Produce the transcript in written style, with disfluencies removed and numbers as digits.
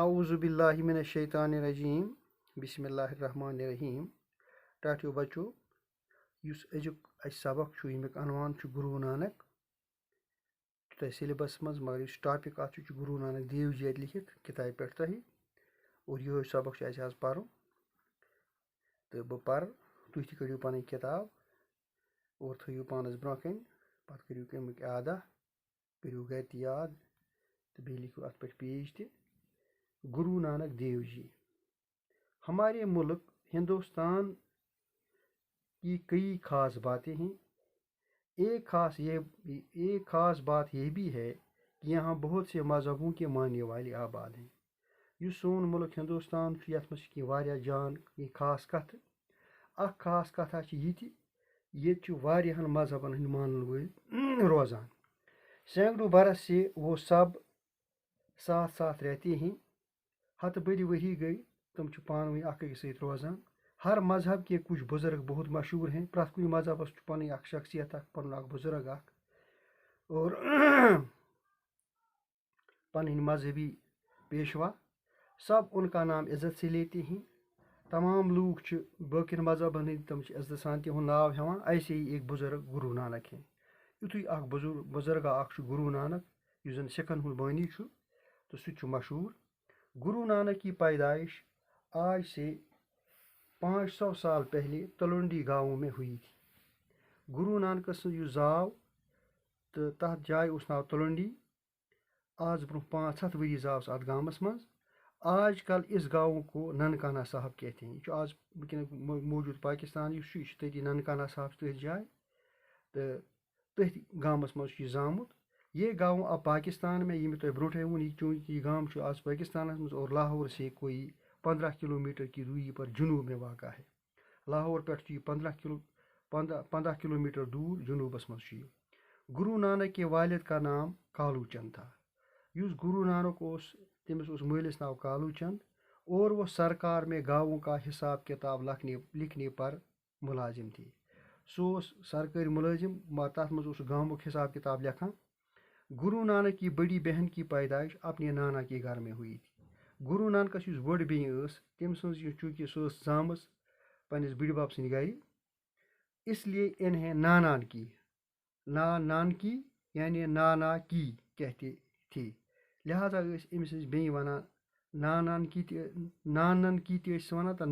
اعوذ باللہ من الشیطان الرجیم بسم اللہ الرحمن الرحیم ٹاٹیو بچو اس ازیک سبق امیک عنوان گرو نانک تہ سیلبس مز مگر اس ٹاپک ات گرو نانک دیو جی ات لکھت کتاب پہ تہ اور یہ سبق آز پرن تو بہ پر تھی تہ کڑو پن کتاب اور تھو پانس برہ کن پتہ کرو امیک اعادہ کرو گھر تہ یاد تو بیٚیہِ لکھو ات پہ پیج تہ گرو نانک دیو جی ہمارے ملک ہندوستان کی کئی خاص باتیں ہیں. ایک خاص بات یہ بھی ہے کہ یہاں بہت سے مذہبوں کے ماننے والے آباد ہیں. یہ سون ملک ہندوستان یت مز واریاہ جان یہ خاص کت اخ خاص کتھا یہ واریاہن مذہبن ہند مانن ول روزان. سینکڑوں برس سے وہ سب ساتھ ساتھ رہتے ہیں. ہتھ بری وری گئی تم پانو اخ أکس سۭتۍ روزان. ہر مذہب کے کچھ بزرگ بہت مشہور ہیں. پرٛٮ۪تھ کُنہِ مذہبس پن اخ شخصیت پن بزرگ اخ اور پن مذہبی پیشوا سب ان کا نام عزت سے لیتے ہیں. تمام لوگ باقین مذہبن ہند تم عزت سان تہند ناو ہیوان. ایسے ہی ایک بزرگ گرو نانک ہیں. یتھُے اخ بزرگا اخ گرو نانک یُس زن سکھن ہند بانی تو سہ مشہور. گرو نانک کی پیدائش آج سے 500 سال پہلے تلونڈی گاؤں میں ہوئی تھی. گرو نانک سن زاو تو تر جائے اس ناو تلونڈی. آج برہ 500 ؤری زاو سہ ات گامس مز. آج کل اس گاؤں کو ننکانہ صاحب کہتے ہیں. یہ آج موجود پاکستان یہ تھی ننکانہ صاحب تھی جائے تو تھی گامس مز زامت. یہ گاؤں اب پاکستان میں یہ تہ برونٹھے ون چونکہ یہ گام آج پاکستان مز اور لاہور سے کوئی 15 کلومیٹر کی دوری پر جنوب میں واقع ہے. لاہور پہ 15 کلومیٹر دور جنوبس مز. گرو نانک کے والد کا نام کالو چند تھا. اس گرو نانک تمس مالس ناو کالو چند اور وہ سرکار میں گاؤں کا حساب کتاب لکھنے پر ملازم تھے. سو سرکاری ملازم تر مز گامک حساب کتاب لکھان. گرو نانک کی بڑی بہن کی پیدائش اپنے نانا کے گھر میں ہوئی تھی. گرو نانکس بڑ بین تم چونکہ سہ زام پنس بڑ بب سند گھر اس لیے انہیں نانکی یعنی نانا کی کہتے تھے. لہذا امس بین ونان نانن کی تہ ونان